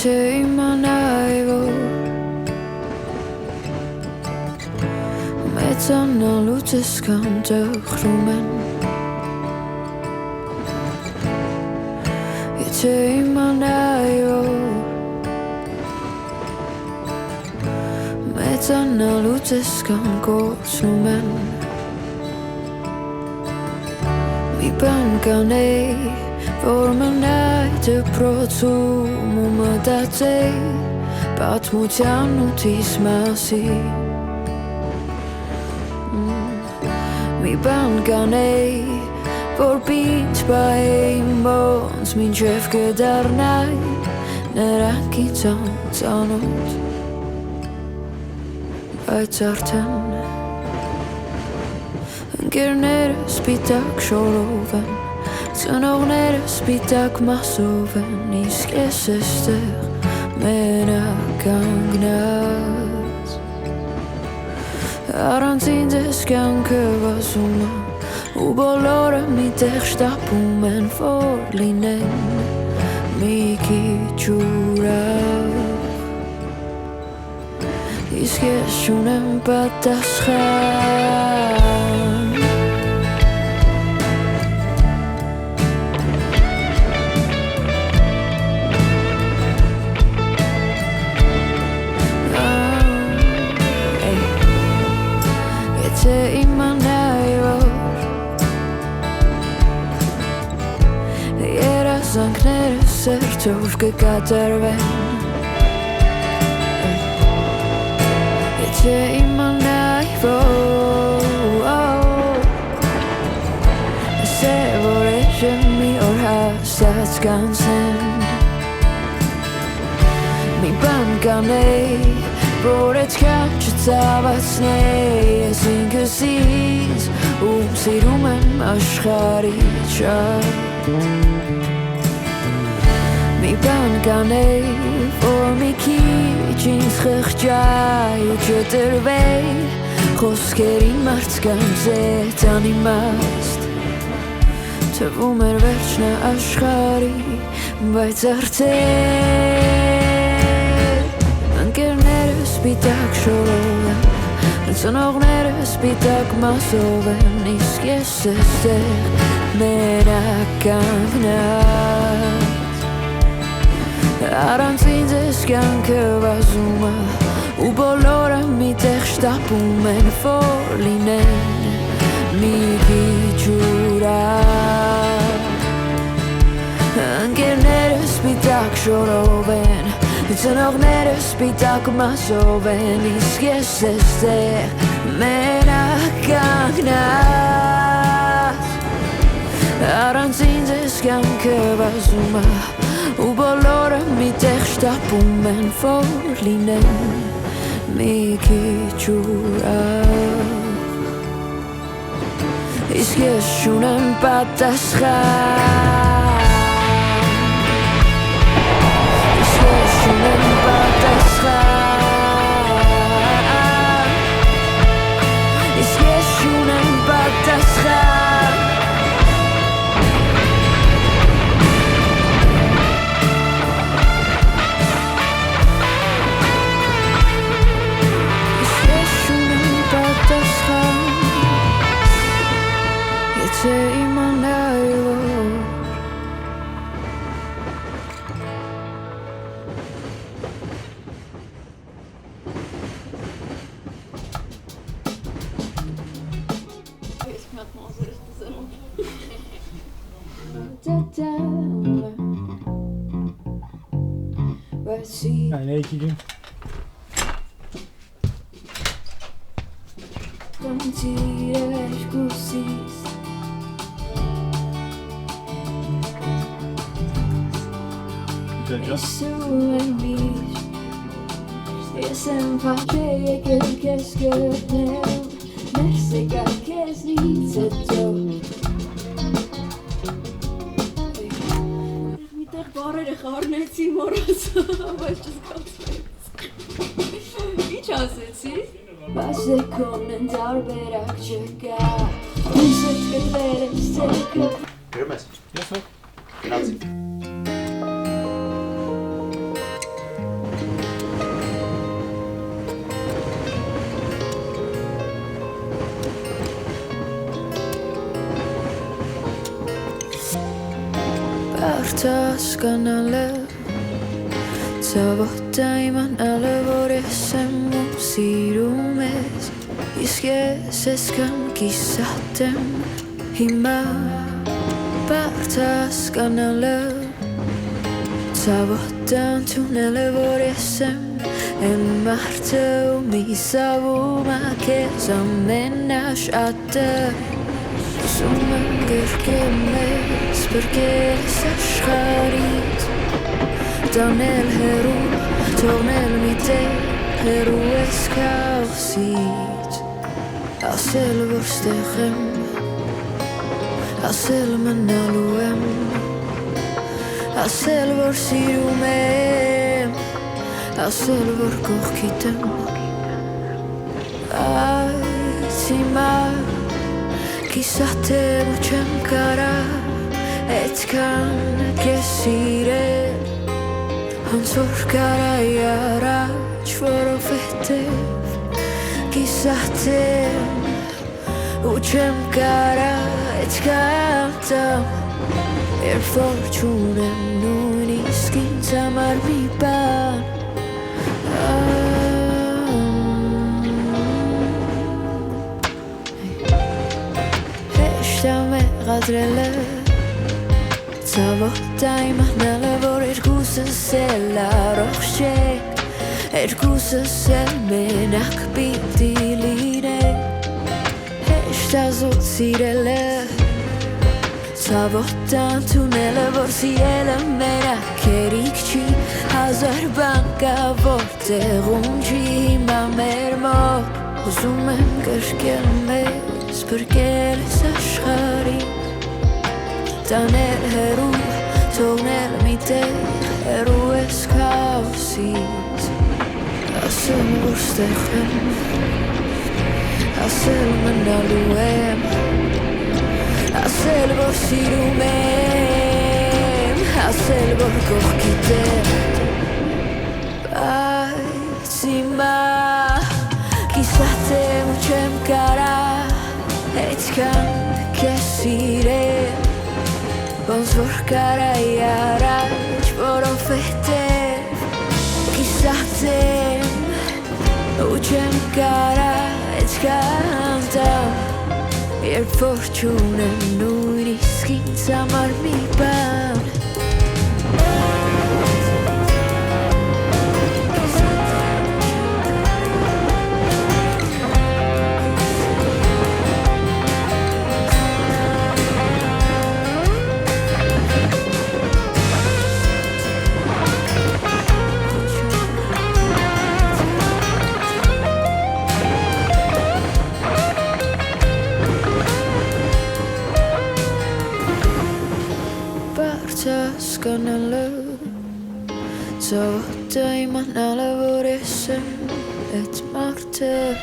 Եթե իմանայի, որ մեծանալուց այսքան տխրում են Եթե իմանայի, որ մեծանալուց այսքան կորցնում են Մի բան կանեի, որ մնայ դպրոցում ու մտածեի պատմության ութիս մասին Մի բան կանեի, որ պինչ պահեի ոնց մինչև կդառնայի նրանք ինձ անծանոթ Բայց արդեն ընկերները սպիտակ շորով են Ծնողները սպիտակ մասով են Իսկ ես էստեղ մենակ կանգնած Առանց ինձ ես կյանքը վազում է Ու բոլորը մի տեղ շտապում են որ լինեն մի քիչ ուրախ Իսկ ես չունեմ պատասխան Եթե իմանայի, որ երազանքները սերտով կկատարվեն Եթե իմանայի, որ Ասե, որ էժեմ մի օր հասած կանցեն Մի բան կանեի Որ այդքան չծավացնեի ես ինքս ինձ Ում սիրում եմ աշխարհի շատ Մի բան կանեի, որ մի քիչ ինձ խղճայի չտրվեի Խոսքերին մարդկանց հետ անիմաստ Թվում էր վերջն է աշխարհի, բայց արդեն Ընկերները սպիտակ շորով են Ծնողները սպիտակ մասով են Իսկ ես էստեղ մենակ կանգնած Առանց ինձ ես կյանքը վազում է Ու բոլորը մի տեղ շտապում են որ լինեն մի քիչ ուրախ Ընկերները սպիտակ շորով են Ծնողները սպիտակ մասով են Իսկ ես էստեղ մենակ կանգնած Առանց ինձ ես կյանքը վազում է Ու բոլորը մի տեղ շտապում են որ լինեն մի քիչ ուրախ Իսկ ես չունեմ պատասխան Չունեմ պատասխան Իսկ ես չունեմ պատասխան Իսկ ես չունեմ պատասխան Եթե իմանայի, որ Nereye gideyim? Բարերը խառնեցի մորացա, բայց չզգացվեց Ինչ ասեցի? Բայց դեքոնն տարբերակ չկա Ինձ հետ կտվեր ես տեկը Գրում ես? Ես հո Գնացի Bartaskanale Savotaiman alevoresem sirumes Iskeseskan kisatem hima Bartaskanale Savotan tunelevoresem En marteu misavuma kesamenash atte Sumanger kemes perché s'ascharit Donel heru, tornel mite, heru eskausit Asel vorstechem, asel menaluem Asel vorsirumem, asel vorkochkitem Aitsima Kisatem uçem kara etkan kesire Hansor kara yara çvorofetev Kisatem uçem kara etkan tam fortunem nun iskin tamar mi ban Gadrele Savotay mahnele vor ergusa sella roche Ergusa sel menak bitiline Esta zuzirele Savotan tunele vor siele menak erikçi Hazar banka vorte runci mamermo Uzumem gergelmes perché le s'asciari Tanel heru, tornel mite, heru eskausit Asel vorstechem, asel menaluem Asel vorsirumem, asel vorkochkitem Aitsima, kisatem uçem kara Etkan kesirem Bonsvor karayara çvorofetev Kisatem uçem kara etkantam fortunem nun iskin samar mi ban Kanale Savotaiman alevoresem et marte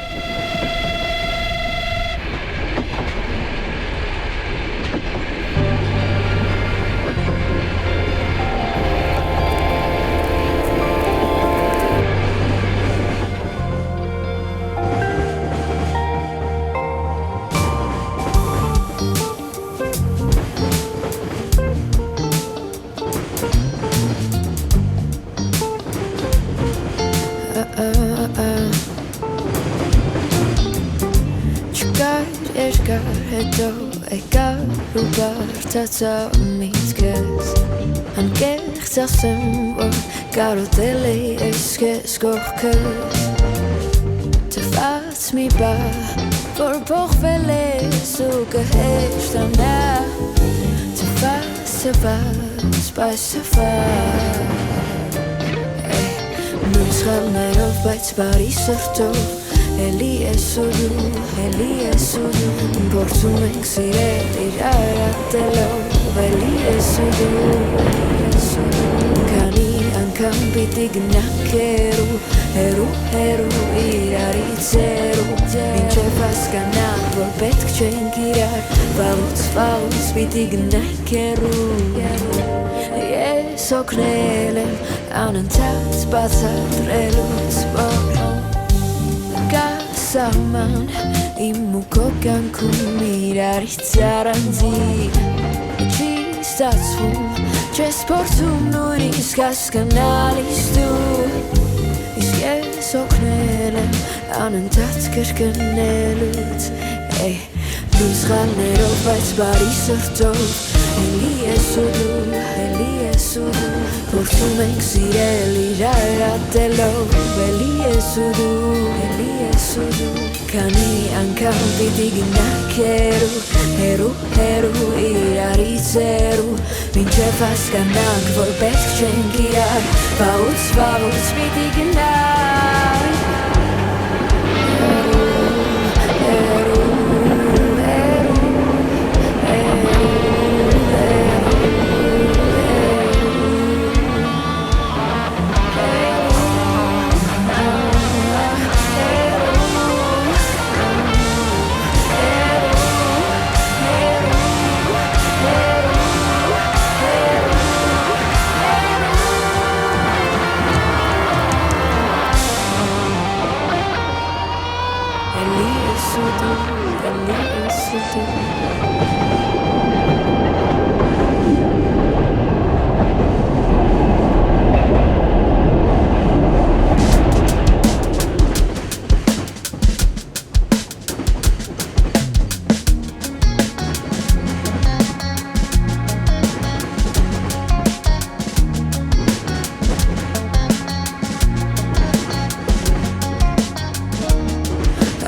Heto ekar ubartata mitkes Ankertasem vor karotele eskes gorkes Tefats mi ba vor pochvele suke hestana Tefats by safar Nuschal nerov bait sparisorto Eli esudu Portumen xire iratelo Eli esudu Kani ankam bitignakeru Heru iraritzeru Inče faskana volpetk čenkirar Valuts bitignakeru Yes oknelem Anantat batat reluts Saman imukokan kumiraritsaranzi Čistatsvu Չես փորձում նույնիսկ հասկանալիս դու Իսկ ես օգնել եմ անընդհատ կրկնելուց Դու սխալներով, բայց բարի սրտով Էլի ես ու դու Փորձում ենք սիրել իրար ատելով Էլի ես ու դու Քանի անգամ պիտի գնանք հեռու իրարից հեռու Մինչև հասկանանք, որ պետք չենք իրար Վաղուց պիտի գնանք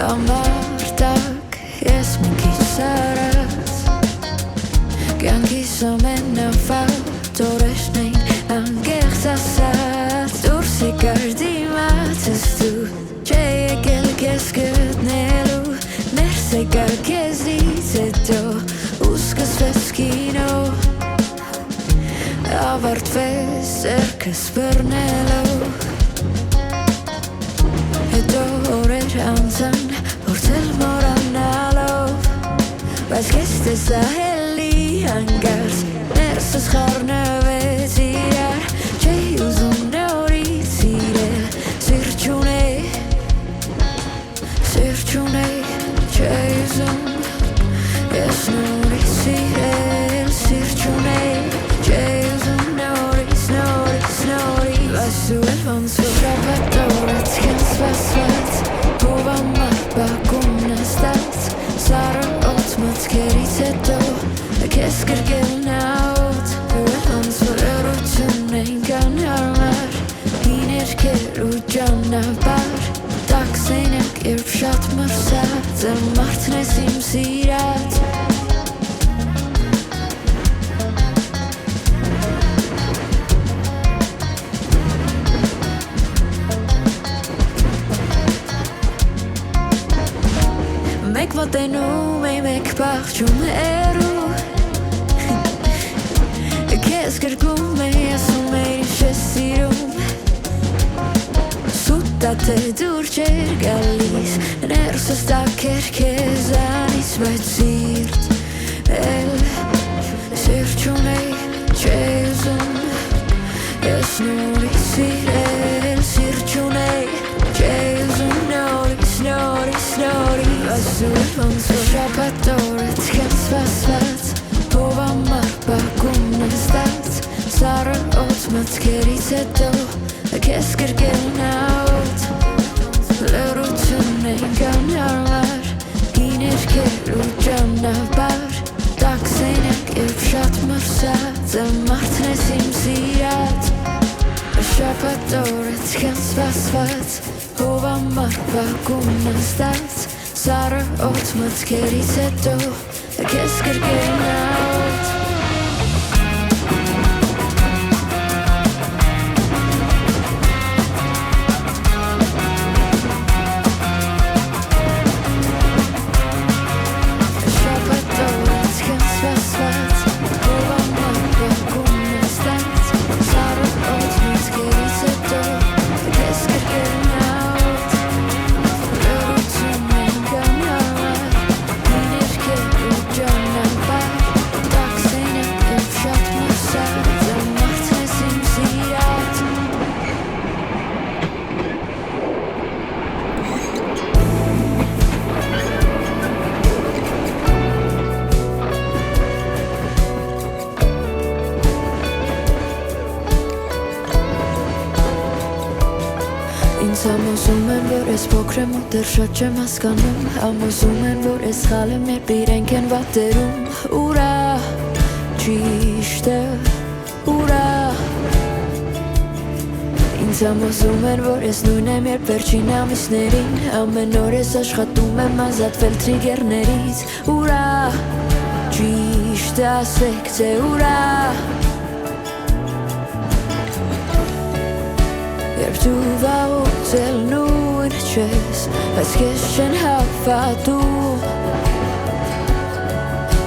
Ամարտակ ես մի քիչ սարած Կյանքիս ամենավատ օրերն էին անկեղծ ասած Դուրս եկար դիմացս դու Չէ եկել քեզ գտնելու Ներս եկար քեզից հետո ու սկսվեց կինո Ավարտվեց սերքս բռնելով Հետո օրեր անցան Փորձել մոռանալով Բայց քեզ տեսա էլի հանկարծ Ներսս խառնվեց իրար Չէի ուզում նորից սիրել Սիրտ չունեի Չէի ուզում Ես նորից սիրել Սիրտ չունեի Չէի ուզում նորից Բայց դու էլ ոնց որ շաբաթորից քեզ սպասված Ով ամար բակում նստած Սառը օդ մտքերից հետո Քեզ կրկել նավոտ Դու էլ ոնց որ լռություն այնքան հարմար Հին երգեր ու ճանապարհ Տաք սենյակ երբ շատ մրսած Մարդն ես իմ սիրած Մեկ մոտենում էի, մեկ պաղճում հեռու Քեզ գրկում էի, ասում էի ես սիրում Սուտ թե դուր չեր գալիս Ներսս տաք էր քեզանից Բայց սիրտ էլ Սիրտ չունեի, չէի ուզում Ես նորից սիրել Սիրտ չունեի, չէի ուզում նորից Բայց դու էլ ոնց որ շաբաթորից քեզ սպասված Ով ամար բակում նստած Սառը օդ մտքերից հետո Քեզ կրկել նավոտ Լռություն այնքան հարմար Հին երգեր ու ճանապարհ Տաք սենյակ երբ շատ մրսած Մարդն ես իմ սիրած Շաբաթորից քեզ սպասված Ով ամար բակում նստած Սառը օդ մտքերից հետո Քեզ կրկել նավոտ Համոզում են, որ ես փոքր եմ ու դեռ շատ չեմ հասկանում Համոզում են, որ ես սխալ եմ, երբ իրենք են վատերում Ուրա, ճիշտ է, ուրա Ինձ համոզում են, որ ես նույն եմ, երբ վերջին ամիսներին Ամեն օր ես աշխատում եմ ազատվել թրիգերներից Ուրա, ճիշտ է, ասեք, թե ուրա Երբ դու վաղուց էլ նույնը չես Բայց քեզ չեն հավատում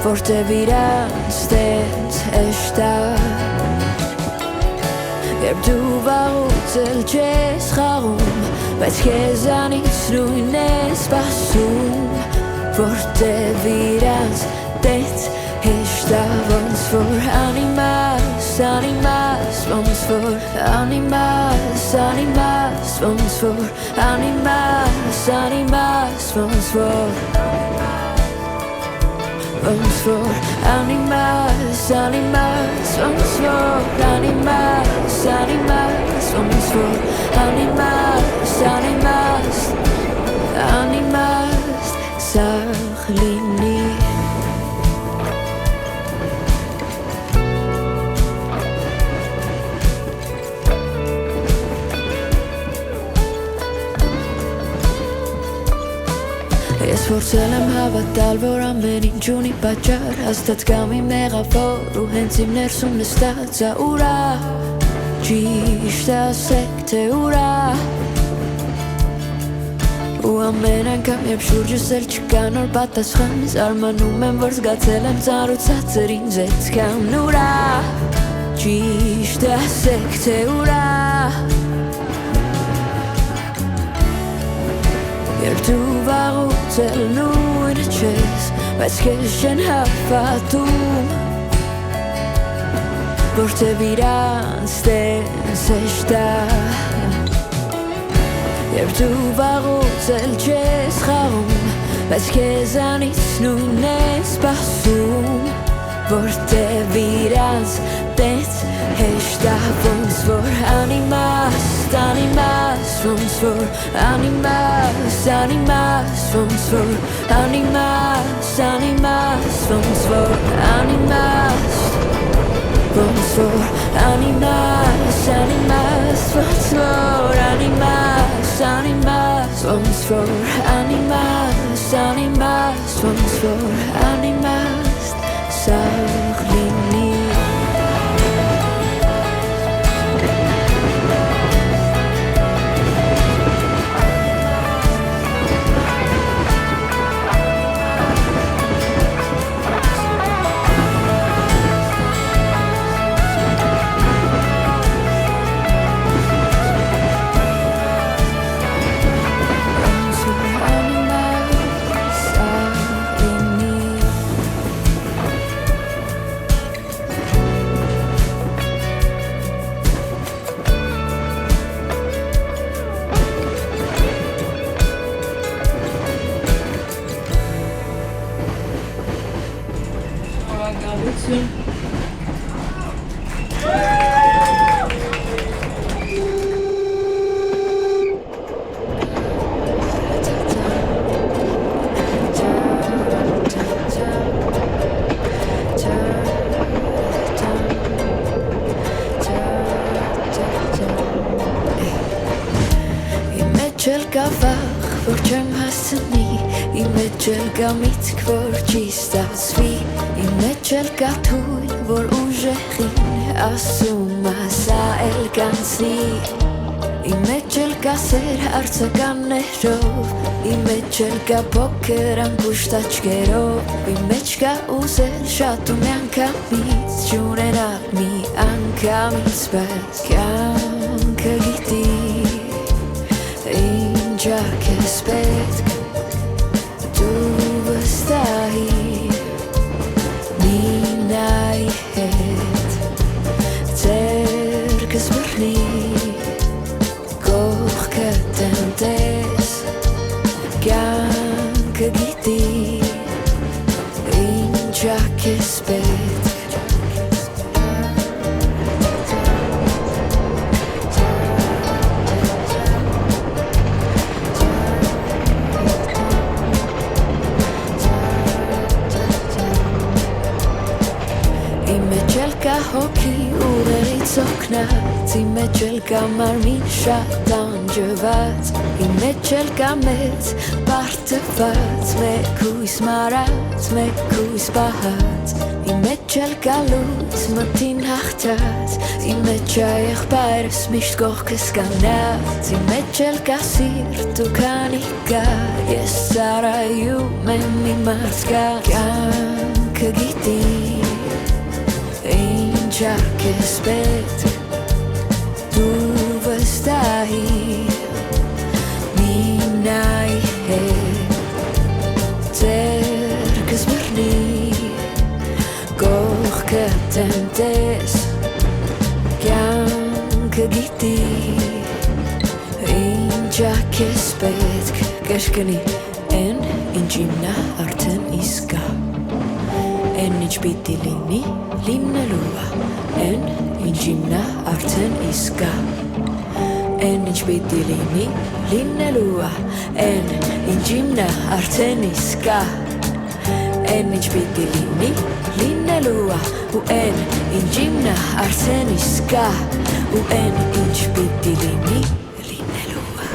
Որտև իրանց տենց հեշտ է Երբ դու վաղուց էլ չես խաղում Բայց քեզանից նույնն ես սպասում Որտև իրանց տենց հեշտ է Ոնց որ անիմաս, անիմաս Ոնց որ անիմաս, անիմաս Ոնց որ անիմաս, անիմաս Ոնց որ Ոնց որ անիմաս, անիմաս Ոնց որ անիմաս, անիմաս Ոնց որ անիմաս, անիմաս Անիմաս սաղ լինի Ես փորձել եմ հավատալ, որ ամեն ինչ ունի պատճառ Հաստատ կամ իմ մեղավոր ու հենց իմ ներսում նստած Ա ուրա, ճիշտ է ասեք, թե ուրա Ու ամեն անգամ, երբ շուրջս էլ չկա նոր պատասխան Զարմանում եմ, որ զգացել եմ ծանրուցածր ինձ այդքան Ուրա, ճիշտ է ասեք, թե ուրա Երբ դու վաղուց էլ նույնը չես Բայց քեզ չեն հավատում Որտև իրանց տենց հեշտ է Երբ դու վաղուց էլ չես խաղում Բայց քեզանից նույնն ես սպասում Որտև իրանց տենց հեշտ է Ոնց որ անիմաս, անիմաս Ոնց որ անիմաս, անիմաս Ոնց որ անիմաս, անիմաս Ոնց որ անիմաս Ոնց որ անիմաս, անիմաս Ոնց որ անիմաս, անիմաս Ոնց որ անիմաս, անիմաս Ոնց որ անիմաս սաղ լինի որ չեմ հասցնի Իմ մեջ էլ կա միտք, որ չի ստացվի Իմ մեջ էլ կա թույլ, որ ուժեղին ասում ասա էլ կանցնի Իմ մեջ էլ կա սեր հարցականներով Իմ մեջ էլ կա փոքր անկուշտ աչքերով Իմ մեջ կա ուզել շատ ու մի անգամից Չունենալ մի անգամից բայց կյանքը գիտի Ինչա քեզ պետք դու վստահի Մի նայի հետ ձերքս բռնի Կողքդ ընտես կյանքը գիտի Ինչա քեզ պետք Իմ մեջ էլ կա հոգի ուղերից օգնած Իմ մեջ էլ կա մարմին շատ անջված Իմ մեջ էլ կա մեծ պարտված Մեկ հույս մարած, մեկ հույս պահած Իմ մեջ էլ կա լույս մտին հաղթած Իմ մեջ ա եղբայրս միշտ կողքս կանած Իմ մեջ էլ կա սիրտ ու քանի կա Ես ծառայում եմ իմ մարդկան Կյանքը գիտի Ինչ արկես պետք Դու վստահի Մի նայի հետ Ձերքս բռնի Կողքդ եմ տես Կյանքը գիտի Ինչ արկես պետք Կշկնի Են ինչ իմնա արդեն իսկա Են ինչ պիտի լինի, լինելու ա Են ինչ իմնա արդեն իսկա Են ինչ պիտի լինի, լինելու ա Են ինչ իմնա արդեն իսկա Են ինչ պիտի լինի, լինելու ա Ու են ինչ իմնա արդեն իսկա Ու են ինչ պիտի լինի, լինելու ա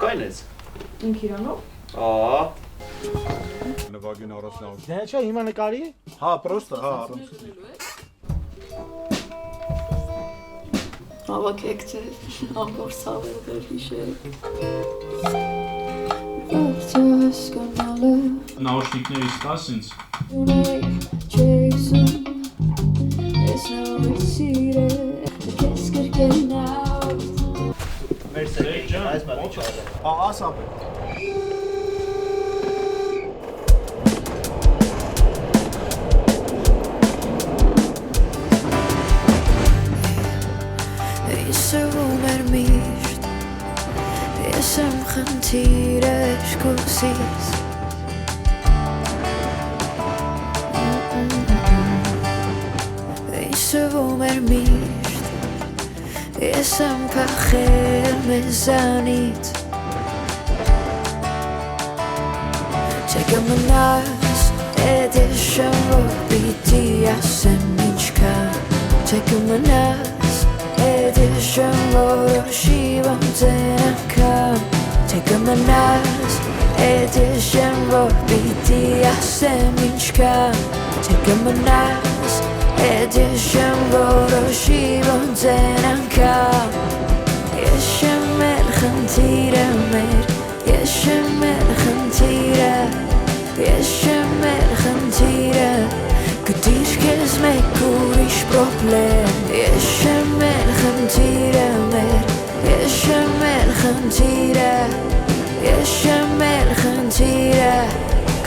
Կայնեց Ինք իրանով Նվագին առասնավ Դե չէ, հիմա նկարի։ Հա, պրոստը, հա Հավաքեք թե ամբողջ ցավերը հիշեք Որտե հասկանալը Նաուշնիկներից տաս ինձ Ունեի չեքսում Ես նորից սիրե Կես կրկեն out Մեր սերկին, այս բանի չարը Հա, ասապ է Սվում էր միշտ Ես եմ խնդիր երկուսիս Սվում էր միշտ Ես եմ փախել մեզանից Չէ կմնաս Էդ ես շեմ որ պիտի ասեմ ինչքան Չէ կմնաս Էդ ես շեմ որոշի ոնցեն անգամ Չէ կմնաս Էդ ես շեմ որ պիտի ասեմ ինչքան Չէ կմնաս Էդ ես շեմ որոշի ոնցեն անգամ Ես շեմ էլ խնդիրը մեր Ես շեմ էլ խնդիրը Ես շեմ էլ խնդիրը Գտիր քեզ մեկ ուրիշ պրոբլեմ Ես շեմ էլ խնդիրը մեր Ես շեմ էլ խնդիրը Ես շեմ էլ խնդիրը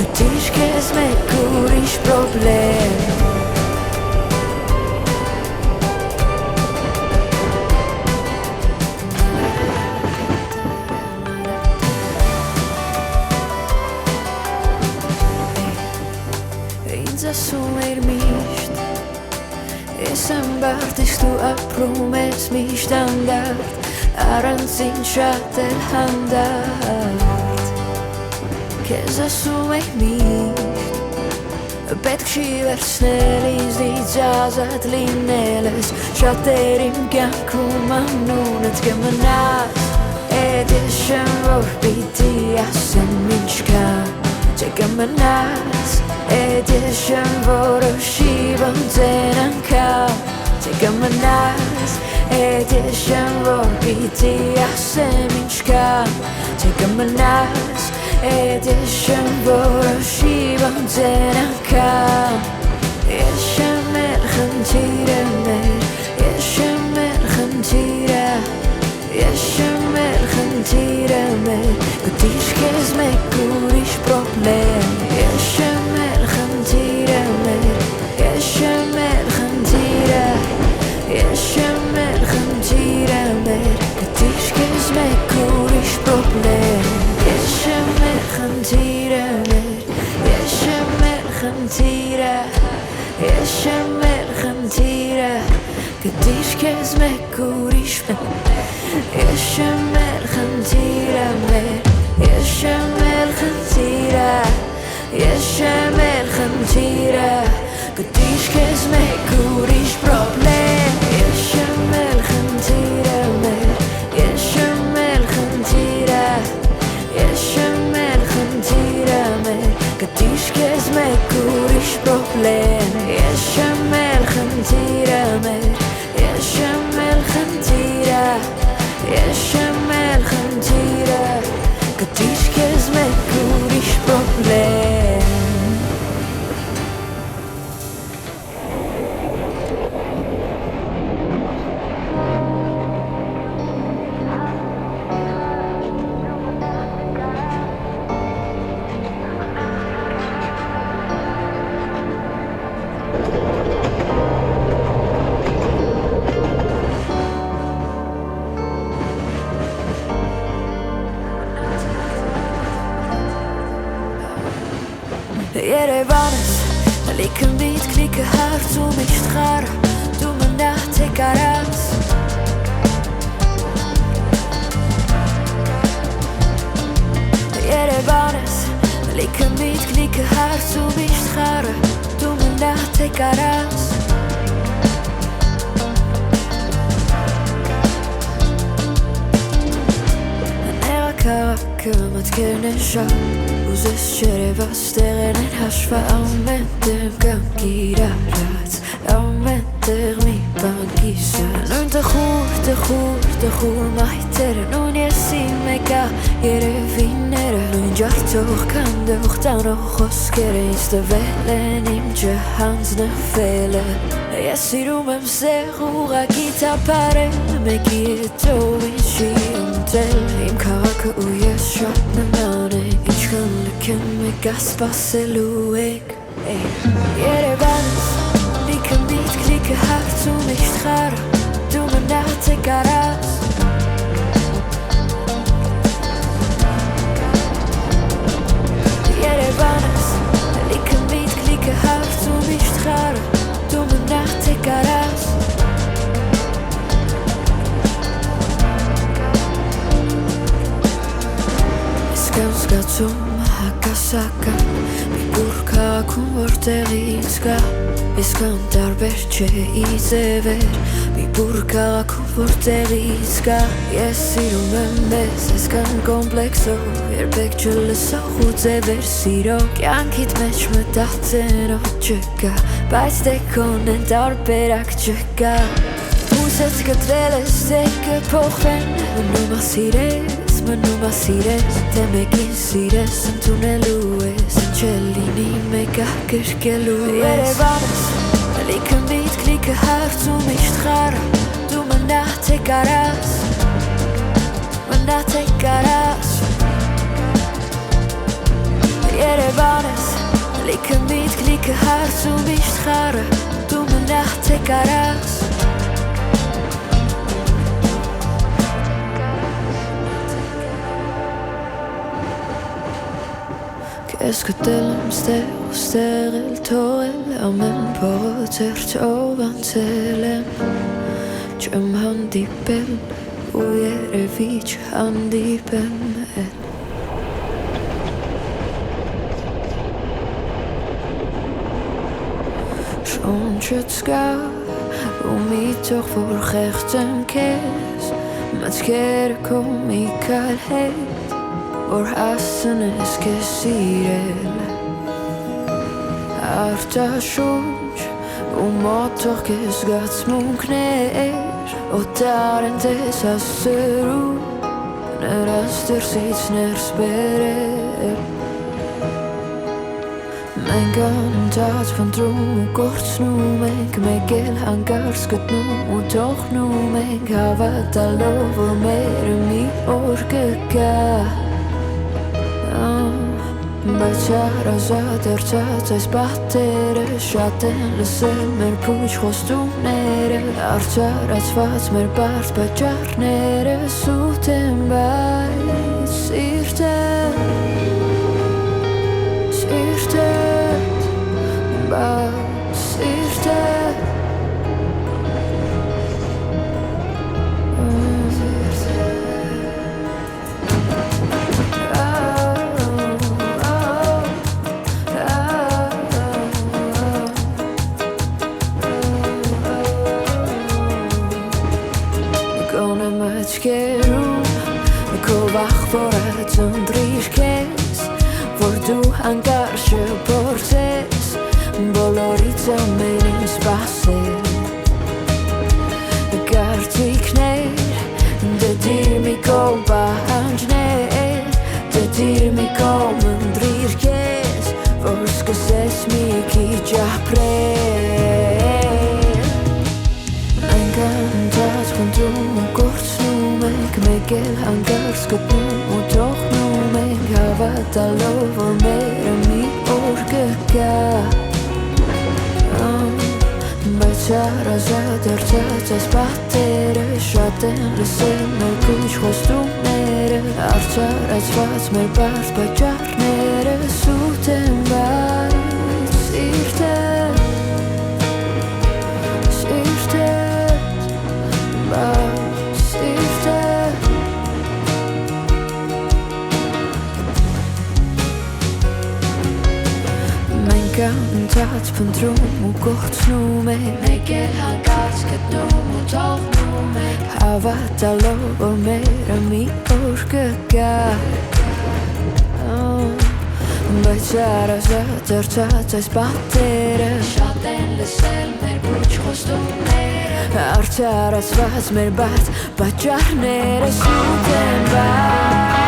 Գտիր քեզ մեկ ուրիշ պրոբլեմ Ինձ ասում էր միշտ Ես եմ բարդ իսկ դու ապրում ես միշտ անդարդ Առանց ինձ շատ էլ հանդարտ Քեզ ասում էր միշտ Պետք չի վերցնել ինձնից ազատ լինելս Շատեր իմ կյանքում անունդ կմնաս Էդ ես շեմ որ պիտի ասեմ ինչքան Չէ կմնաս Էդ ես շեմ որոշի ոնցեն անգամ Չէ կմնաս Էդ ես շեմ որ պիտի ասեմ ինչքան Չէ կմնաս Էդ ես շեմ որոշի ոնցեն անգամ Ես շեմ էլ խնդիրը մեր Ես շեմ էլ խնդիրը Ես շեմ էլ խնդիրը մեր Գտիր քեզ մեկ ուրիշ պրոբլեմ Ես շեմ էլ խնդիրը մեր Ես շեմ էլ խնդիրը Ես շեմ էլ խնդիրը մեր Գտիր քեզ մեկ ուրիշ պրոբլեմ Ես շեմ էլ խնդիրը մեր Ես շեմ էլ խնդիրը Ես շեմ էլ խնդիրը Գտիր քեզ մեկ ուրիշ ուրիշ Ես եմ էլ խնդիրը մեր Ես եմ էլ խնդիրը Ես եմ էլ խնդիրը Գտիշ քեզ մեկ ուրիշ պրոբլեմ Ես եմ էլ խնդիրը մեր Ես եմ էլ խնդիրը Ես եմ էլ խնդիրը մեր Գտիշ քեզ մեկ ուրիշ պրոբլեմ Ես եմ էլ խնդիրը մեր Ես եմ էլ խնդիրը Ես եմ էլ խնդիրը Գտիշ քեզ մեկ ուրիշ պրոբլեմ Երևանս լիքը միտք, լիքը հարց ու միշտ խառը Դու մնաց է կարած Երևանս լիքը միտք, լիքը հարց ու միշտ խառը Դու մնաց է կարած Նեղա քաղաքը մտքերն են շատ Ուզես չերևաս տեղերն են հաշվա Ամեն տեղ կամ կիրարած Ամեն տեղ մի բան կիսա Նույն տխուր մայթերը Նույն եսի մեկա երևիները Նույն ջարդող կանդող տանող խոսքերը Ինձ տվել են իմ ջհանձնվել Ես սիրում եմ սեղ ուղղակի տապարել Մեկի հետո ինչի ընտրել Իմ քաղաքը ու ես շատ նման ենք Ինչքան լքեմ եկա սպասելու եք Երևանս լիքը միտք, լիքը հարց ու միշտ խառը Դու մնաց է կարած Երևանս լիքը միտք, լիքը հարց ու միշտ խառը Դու մնաց է կարած Իսկան զգացում հակասական Մի բուր քաղաքում որտեղից գա Իսկան տարբեր չէ ի ձևեր Մի բուր քաղաքում որտեղից գա Ես սիրում եմ մեզ Իսկան կոմպլեքսով Երբեք չլսող ու ձևեր սիրո Կյանքիդ մեջ մտածենով չկա Բայց դե կոնեն տարբերակ չկա Ուզեց կտրել ես դե կփոխվեն Մնում ասիրես Դե մեկին սիրես ընդունելու ես Ինչ է լինի մեկա կրկելու ես Երևանս լիքը միտք, լիքը հարց ու միշտ խառը Դու մնաց է կարած Մնաց է կարած Երևանս լիքը միտք, լիքը հարց ու միշտ խառը Դու մնաց է կարած Ես գտել եմ ստեղ էլ թողել Ամեն փողոց հերթով անցել եմ Չեմ հանդիպել ու երևի չհանդիպեմ էլ Շունչդ զգա ու միտող որ խեղծեմ քեզ Մտքերը քո մի քայլ հետ Որ հասնես քեզ սիրել Արտաշունչ ու մոտող քեզ զգացմունքներ Օտար են տես ասերու Նրանց դրսից ներս բերել Մենք անընդհատ փնտրում ու կորցնում ենք Մեկ էլ հանկարծ գտնում ու թողնում ենք Հավատալով որ մերը մի օր կգա Բայց հարազատ երցած այս պատերը Շատ են լսել մեր փուչ խոստումները Արդարացված մեր բարդ պատճառները Սուտ են բայց սիրտը բայց սիրտը եմ աչքերում Քո վախվորած ընտրիր քեզ Որ դու հանկարծ չփորձես Բոլորից ամենին սպասել Կարծիքներ Դդիր մի կողմ պահանջներ Դդիր մի կողմ ընտրիր քեզ Որ սկսես մի քիչ ապրել Մենք անընդհատ փնտրում ու կորցնում ենք Մեկ էլ հանկարծ գտնում ու թողնում ենք Հավատալով որ մերը մի օր կգա Բայց հարազատ արցած այս պատերը Շատ են լսել մեր կուչ խոստումները Արդարացված մեր բարդ պատճառները Սուտ են բայց սիրտը Սիրտը Բայց սիրտը Մենք անընդհատ փնտրում ու կորցնում ենք Մեկ էլ հանկարծ գտնում ու թողնում ենք Հավատալով որ մերը մի օր կգա Բայց հարազատ արցած այս պատերը Շատ են լսել մեր կուչ խոստումները Արդարացված մեր բարդ պատճառները Սուտ են բայց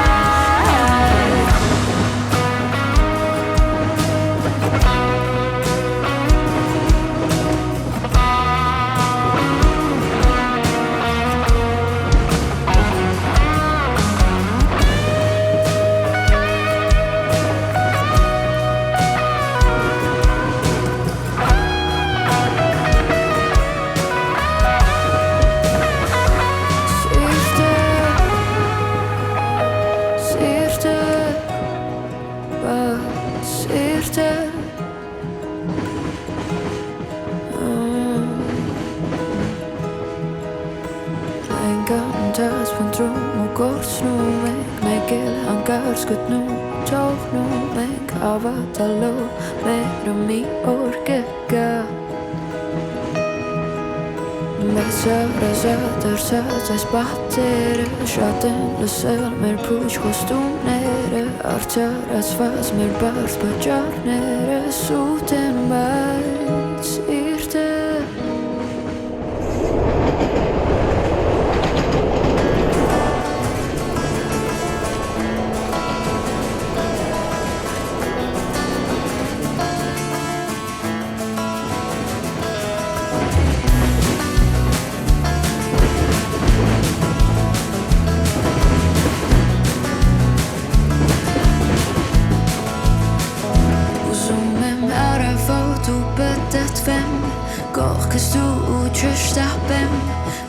Մենք անընդհատ փնտրում ու կորցնում ենք Մեկ էլ հանկարծ գտնում ու թողնում ենք Հավատալով մերը մի օր կգա Բայց հարազատ արցած այս պատերը Շատ են լսել մեր փուչ խոստումները Արդարացված մեր բարդ պատճառները Սուտ են բայց սիրտը Կողքս դու չշտապեմ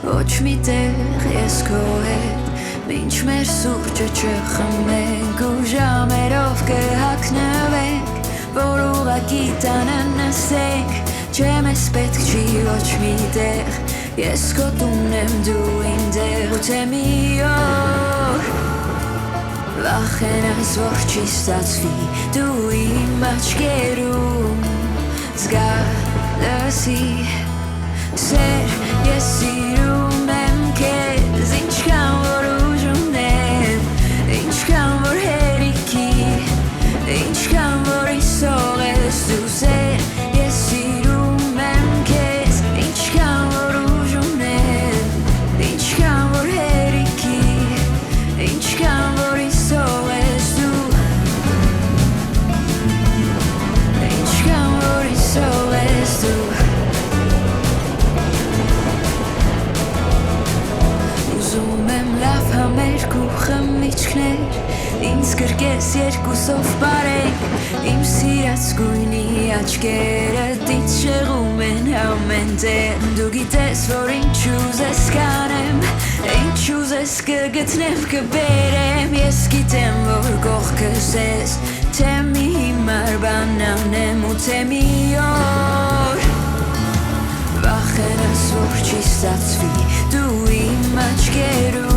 Ոչ մի տեղ ես քո հետ Մինչ մեր սուրճը չխմենք Ու ժամերով կհագնվենք Որ ուղղակի տանը նստենք Չէ մեզ պետք չի ոչ մի տեղ Ես քո տունն եմ դու իմ տեղ Ու թե մի օր Վախենաս որ չի ստացվի Դու իմ աչքերում Զգալսի Սեր ես սիրում եմ քեզ Ինչքան որ ուժում եմ Ինչքան որ հերիքի Ինչքան որ իսող ես դու Սեր ես սիրում եմ քեզ Ինչքան որ ուժում եմ Ինչքան որ հերիքի Ինչքան որ իսող ես դու Ինչքան որ իսող ես դու Համերգ ու խմիչքներ Ինձ կրկես երկուսով բարենք Իմ սիրած գույնի աչքերը Դից շեղում են ամեն տեղ Դու գիտես որ ինչ ուզես կանեմ Ինչ ուզես կգտնեմ կբերեմ Ես գիտեմ որ կողքս ես Թե մի հիմար բան անեմ ու թե մի օր Վախենաս որ չի ստացվի Դու իմ աչքերում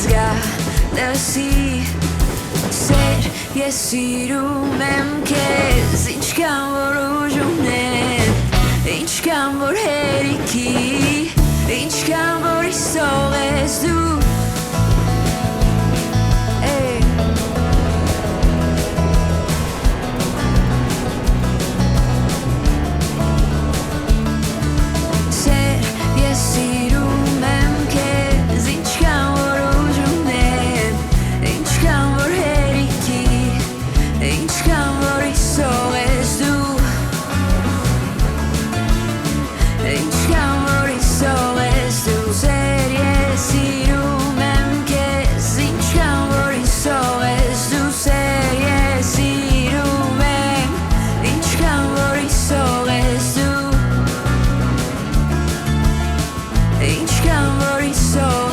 Զգալսի Սեր ես սիրում եմ քեզ Ինչքան որ ուժում եմ Ինչքան որ հերիքի Ինչքան որ իսող Ինչքան որ իսով